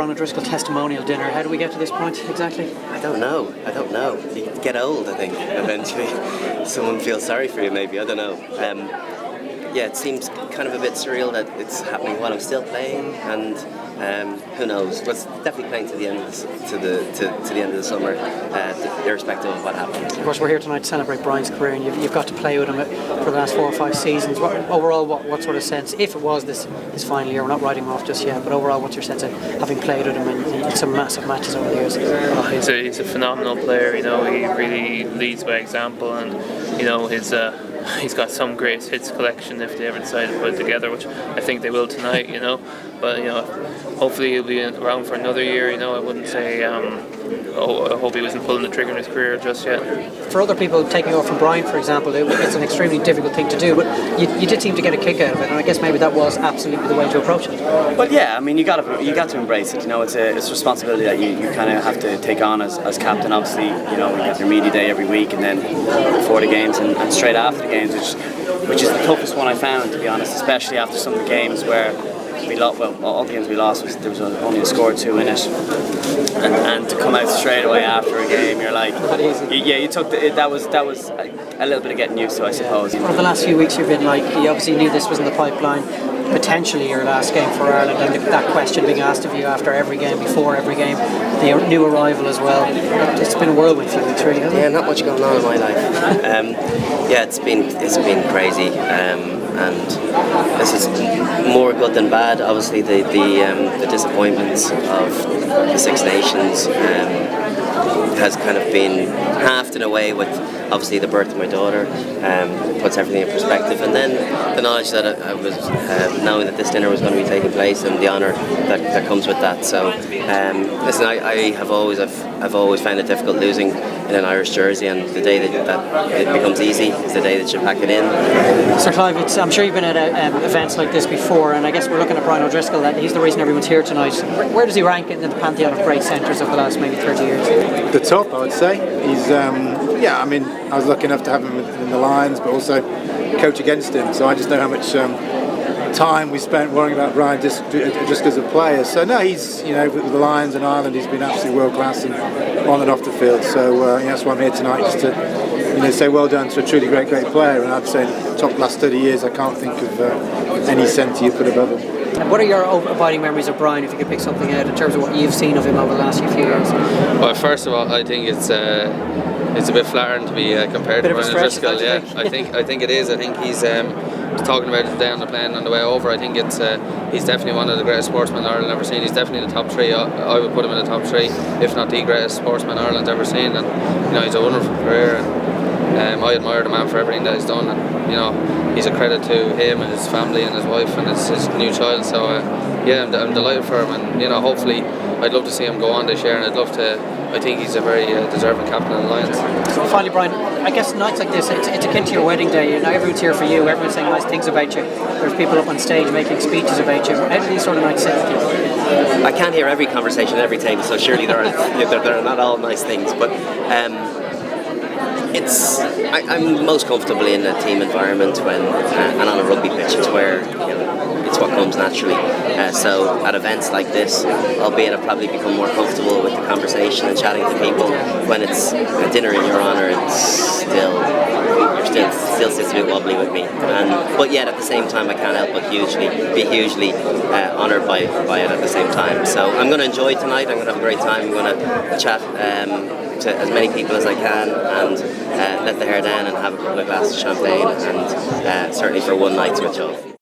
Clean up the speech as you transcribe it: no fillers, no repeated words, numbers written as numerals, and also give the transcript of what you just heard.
Brian Driscoll testimonial dinner. How do we get to this point exactly? I don't know. You get old, I think, eventually. Someone feels sorry for you, maybe. I don't know. Yeah, it seems kind of a bit surreal that it's happening while I'm still playing, and who knows? But it's definitely playing to the end of the end of the summer, irrespective of what happens. Of course, we're here tonight to celebrate Brian's career, and you've got to play with him for the last 4 or 5 seasons. Overall, what sort of sense, if it was this final year, we're not writing him off just yet, but overall, what's your sense of having played with him in some massive matches over the years? Oh, he's a phenomenal player. You know, he really leads by example, and you know he's got some great hits collection if they ever decide to put it together, which I think they will tonight, you know. But, you know, hopefully he'll be around for another year, you know. I wouldn't say, I hope he wasn't pulling the trigger in his career just yet. For other people, taking off from Brian, for example, it's an extremely difficult thing to do, but you did seem to get a kick out of it, and I guess maybe that was absolutely the way to approach it. But yeah, I mean, you got to embrace it. You know, it's a responsibility that you kind of have to take on as captain. Obviously, you know, you have your media day every week, and then before the games and straight after the games, which is the toughest one I found, to be honest, especially after some of the games where we lost. Well, all the games we lost there was only a score or 2 in it, and to come out straight away after a game, you're like, you took that was a little bit of getting used to, I suppose. Over the last few weeks, you've been like, you obviously knew this was in the pipeline, potentially your last game for Ireland, and that question being asked of you after every game, before every game, the new arrival as well. It's been a whirlwind few weeks, really, hasn't it? Yeah, not much going on in my life. Yeah, it's been crazy, and this is more good than bad. Obviously, the disappointments of the Six Nations has kind of been halved in a way with obviously the birth of my daughter, puts everything in perspective, and then the knowledge that I was knowing that this dinner was going to be taking place and the honour that comes with that. So listen, I've always found it difficult losing in an Irish jersey, and the day that it becomes easy is the day that you pack it in. Sir Clive, I'm sure you've been at events like this before, and I guess we're looking at Brian O'Driscoll, that he's the reason everyone's here tonight. Where does he rank in the pantheon of great centres of the last maybe 30 years? The top, I would say. He's I mean, I was lucky enough to have him in the Lions, but also coach against him, so I just know how much time we spent worrying about Brian just as a player. So no, he's, you know, with the Lions and Ireland, he's been absolutely world class and on and off the field. So that's why I'm here tonight, just to, you know, say well done to a truly great player. And I'd say top last 30 years, I can't think of any centre you put above him. And what are your abiding memories of Brian, if you could pick something out in terms of what you've seen of him over the last few years? Well, first of all, I think it's a bit flattering to be compared to Brian Driscoll. Yeah, I think it is. I think he's talking about it today on the plane on the way over. I think it's he's definitely one of the greatest sportsmen Ireland ever seen. He's definitely in the top 3. I would put him in the top 3, if not the greatest sportsman Ireland's ever seen. And you know, he's a wonderful career, and I admire the man for everything that he's done. And you know, he's a credit to him and his family and his wife and his new child. So yeah, I'm delighted for him, and you know, hopefully I'd love to see him go on this year, and I'd love to. I think he's a very deserving captain of the Lions. So finally, Brian, I guess nights like this, it's akin to your wedding day. You know, everyone's here for you, everyone's saying nice things about you. There's people up on stage making speeches about you. How do these sort of nights sit with you? I can't hear every conversation at every table, so surely there are not all nice things, but I'm most comfortable in a team environment and on a rugby pitch. It's where, you know, it's what comes naturally. So at events like this, albeit I've probably become more comfortable with the conversation and chatting to people. When it's a dinner in your honour, it's still sits a bit wobbly with me. But yet at the same time, I can't help but be hugely honoured by it at the same time. So I'm going to enjoy tonight. I'm going to have a great time. I'm going to chat to as many people as I can, and let the hair down and have a couple of glasses of champagne, and certainly for one night switch off.